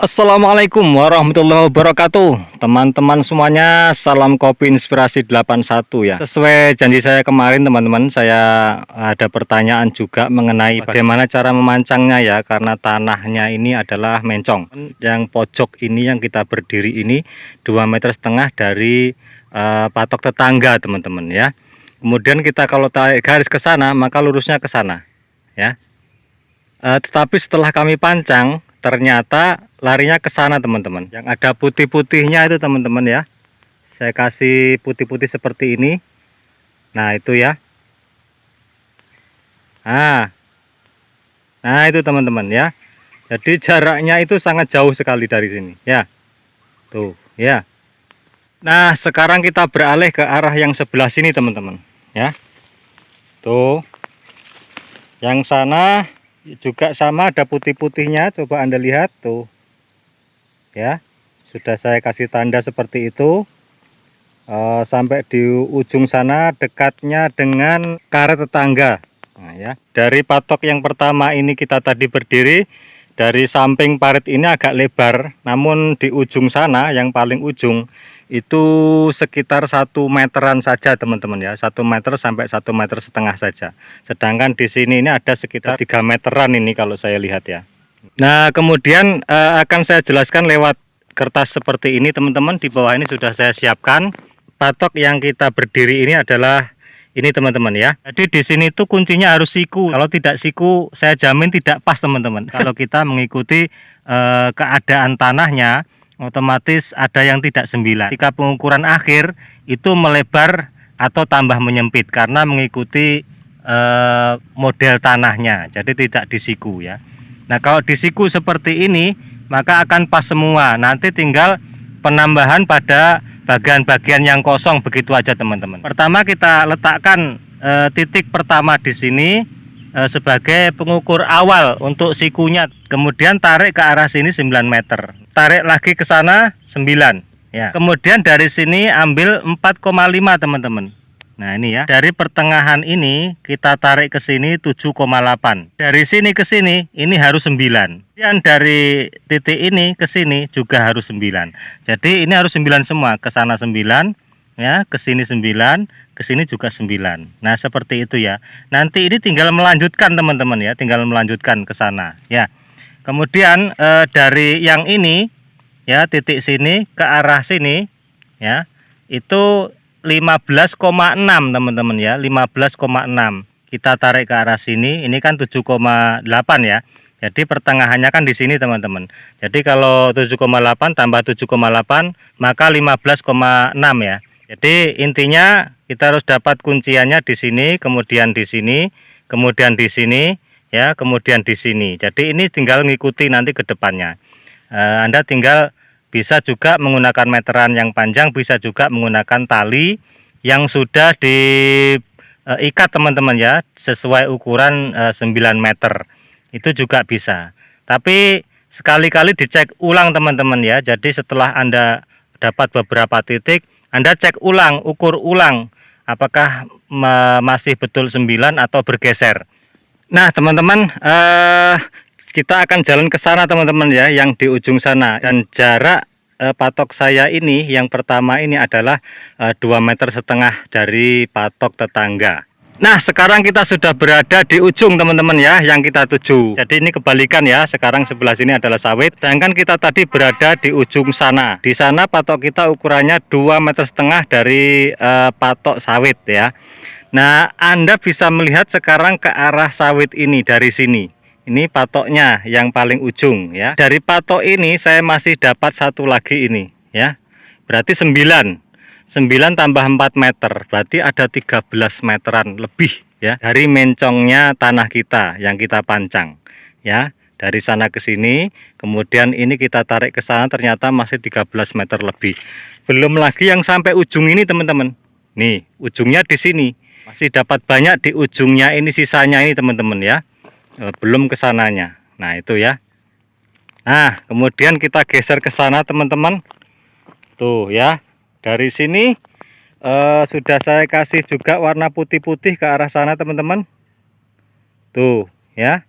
Assalamualaikum warahmatullahi wabarakatuh. Teman-teman semuanya, salam kopi inspirasi 81 ya. Sesuai janji saya kemarin teman-teman, saya ada pertanyaan juga mengenai bagaimana cara memancangnya ya, karena tanahnya ini adalah mencong. Yang pojok ini yang kita berdiri ini 2,5 meter dari patok tetangga teman-teman ya. Kemudian kita kalau tarik garis ke sana maka lurusnya ke sana ya. Tetapi setelah kami pancang ternyata larinya ke sana teman-teman. Yang ada putih-putihnya itu teman-teman ya. Saya kasih putih-putih seperti ini. Nah itu ya. Nah itu teman-teman ya. Jadi jaraknya itu sangat jauh sekali dari sini ya. Tuh ya. Nah sekarang kita beralih ke arah yang sebelah sini teman-teman ya. Tuh. Yang sana juga sama, ada putih-putihnya, coba Anda lihat tuh ya, sudah saya kasih tanda seperti itu. Sampai di ujung sana dekatnya dengan karet tetangga. Nah, ya, dari patok yang pertama ini kita tadi berdiri, dari samping parit ini agak lebar, namun di ujung sana yang paling ujung itu sekitar 1 meteran saja teman-teman ya, 1 meter sampai 1,5 meter saja. Sedangkan di sini ini ada sekitar 3 meteran ini kalau saya lihat ya. Nah kemudian akan saya jelaskan lewat kertas seperti ini teman-teman. Di bawah ini sudah saya siapkan. Patok yang kita berdiri ini adalah ini teman-teman ya. Jadi di sini tuh kuncinya harus siku. Kalau tidak siku saya jamin tidak pas teman-teman. Kalau kita mengikuti keadaan tanahnya, otomatis ada yang tidak 9. Ketika pengukuran akhir itu melebar atau tambah menyempit karena mengikuti model tanahnya, jadi tidak disiku ya. Nah kalau disiku seperti ini maka akan pas semua, nanti tinggal penambahan pada bagian-bagian yang kosong begitu aja teman-teman. Pertama kita letakkan titik pertama di sini sebagai pengukur awal untuk sikunya, kemudian tarik ke arah sini 9 meter, tarik lagi ke sana 9 ya. Kemudian dari sini ambil 4,5 teman-teman. Nah ini ya, dari pertengahan ini kita tarik ke sini 7,8. Dari sini ke sini ini harus 9. Dan dari titik ini ke sini juga harus 9. Jadi ini harus 9 semua, ke sana 9 ya, ke sini 9, ke sini juga 9. Nah seperti itu ya. Nanti ini tinggal melanjutkan teman-teman ya, tinggal melanjutkan ke sana ya. Kemudian dari yang ini ya, titik sini ke arah sini ya, itu 15,6 teman-teman ya, 15,6. Kita tarik ke arah sini, ini kan 7,8 ya. Jadi pertengahannya kan di sini teman-teman. Jadi kalau 7,8 tambah 7,8 maka 15,6 ya. Jadi intinya kita harus dapat kunciannya di sini, kemudian di sini, kemudian di sini ya, kemudian di sini. Jadi ini tinggal ngikuti nanti ke depannya. Anda tinggal bisa juga menggunakan meteran yang panjang, bisa juga menggunakan tali yang sudah diikat teman-teman ya, sesuai ukuran 9 meter. Itu juga bisa. Tapi sekali-kali dicek ulang teman-teman ya. Jadi setelah Anda dapat beberapa titik, Anda cek ulang, ukur ulang apakah masih betul 9 atau bergeser. Nah teman-teman, kita akan jalan ke sana teman-teman ya, yang di ujung sana. Dan jarak patok saya ini yang pertama ini adalah 2,5 meter dari patok tetangga. Nah sekarang kita sudah berada di ujung teman-teman ya, yang kita tuju. Jadi ini kebalikan ya, sekarang sebelah sini adalah sawit, sedangkan kita tadi berada di ujung sana. Di sana patok kita ukurannya 2,5 meter dari patok sawit ya. Nah Anda bisa melihat sekarang ke arah sawit ini dari sini. Ini patoknya yang paling ujung ya. Dari patok ini saya masih dapat satu lagi ini ya. Berarti 9 tambah 4 meter, berarti ada 13 meteran lebih ya dari mencongnya tanah kita yang kita pancang ya. Dari sana ke sini, kemudian ini kita tarik ke sana, ternyata masih 13 meter lebih. Belum lagi yang sampai ujung ini teman-teman. Nih ujungnya di sini, masih dapat banyak di ujungnya ini, sisanya ini teman-teman ya, belum ke sananya. Nah itu ya. Nah kemudian kita geser ke sana teman-teman. Tuh ya, dari sini sudah saya kasih juga warna putih-putih ke arah sana teman-teman. Tuh, ya.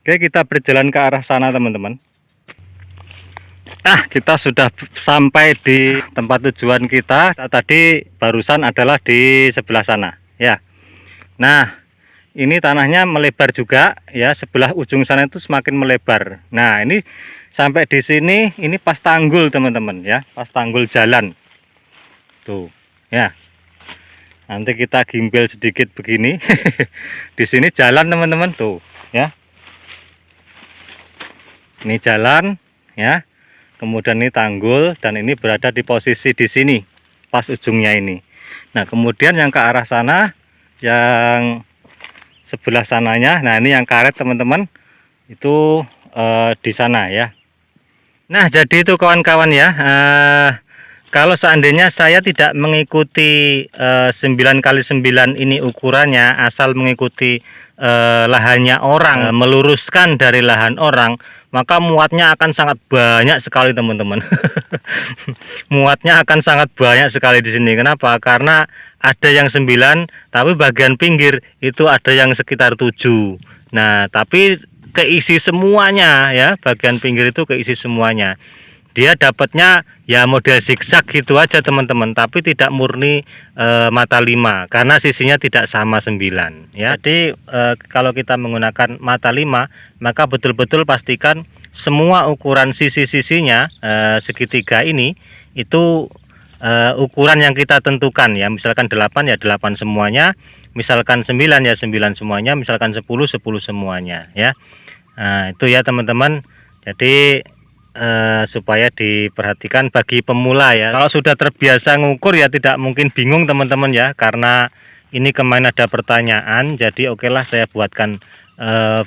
Oke, kita berjalan ke arah sana, teman-teman. Nah, kita sudah sampai di tempat tujuan kita. Tadi barusan adalah di sebelah sana, ya. Nah, ini tanahnya melebar juga, ya. Sebelah ujung sana itu semakin melebar. Nah, ini sampai di sini, ini pas tanggul, teman-teman, ya. Pas tanggul jalan. Tuh, ya. Nanti kita gimbal sedikit begini. Di sini jalan, teman-teman, tuh, ya. Ini jalan, ya. Kemudian ini tanggul, dan ini berada di posisi di sini pas ujungnya ini. Nah, kemudian yang ke arah sana, yang sebelah sananya, nah ini yang karet, teman-teman, itu di sana, ya. Nah, jadi itu kawan-kawan, ya, kalau seandainya saya tidak mengikuti 9x9 ini ukurannya, asal mengikuti lahannya orang, meluruskan dari lahan orang, maka muatnya akan sangat banyak sekali, teman-teman. Muatnya akan sangat banyak sekali di sini. Kenapa? Karena ada yang 9, tapi bagian pinggir itu ada yang sekitar 7. Nah, tapi keisi semuanya, ya, bagian pinggir itu keisi semuanya. Dia dapatnya ya model zigzag gitu aja, teman-teman, tapi tidak murni mata 5 karena sisinya tidak sama 9, ya. Jadi kalau kita menggunakan mata 5, maka betul-betul pastikan semua ukuran sisi-sisinya segitiga ini itu ukuran yang kita tentukan, ya. Misalkan 8 ya 8 semuanya, misalkan 9 ya 9 semuanya, misalkan 10 semuanya, ya. Nah, itu ya, teman-teman. Jadi supaya diperhatikan bagi pemula, ya. Kalau sudah terbiasa ngukur ya tidak mungkin bingung, teman-teman, ya, karena ini kemarin ada pertanyaan, jadi okelah saya buatkan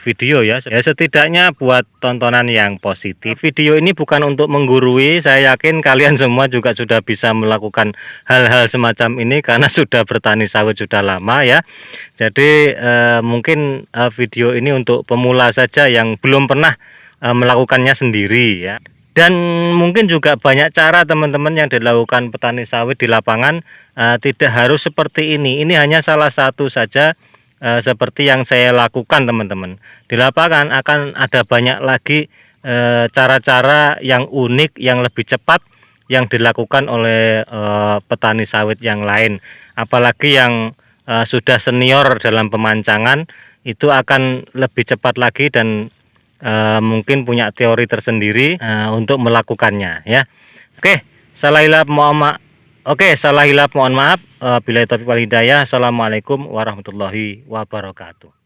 video, ya. Ya, setidaknya buat tontonan yang positif. Video ini bukan untuk menggurui, saya yakin kalian semua juga sudah bisa melakukan hal-hal semacam ini karena sudah bertani sawit sudah lama, ya. Jadi mungkin video ini untuk pemula saja yang belum pernah melakukannya sendiri, ya. Dan mungkin juga banyak cara, teman-teman, yang dilakukan petani sawit di lapangan. Tidak harus seperti ini hanya salah satu saja seperti yang saya lakukan, teman-teman. Di lapangan akan ada banyak lagi cara-cara yang unik, yang lebih cepat yang dilakukan oleh petani sawit yang lain, apalagi yang sudah senior dalam pemancangan, itu akan lebih cepat lagi dan mungkin punya teori tersendiri untuk melakukannya, ya. Oke, salah hilap mohon maaf. Bila taufiq wal hidayah. Assalamualaikum warahmatullahi wabarakatuh.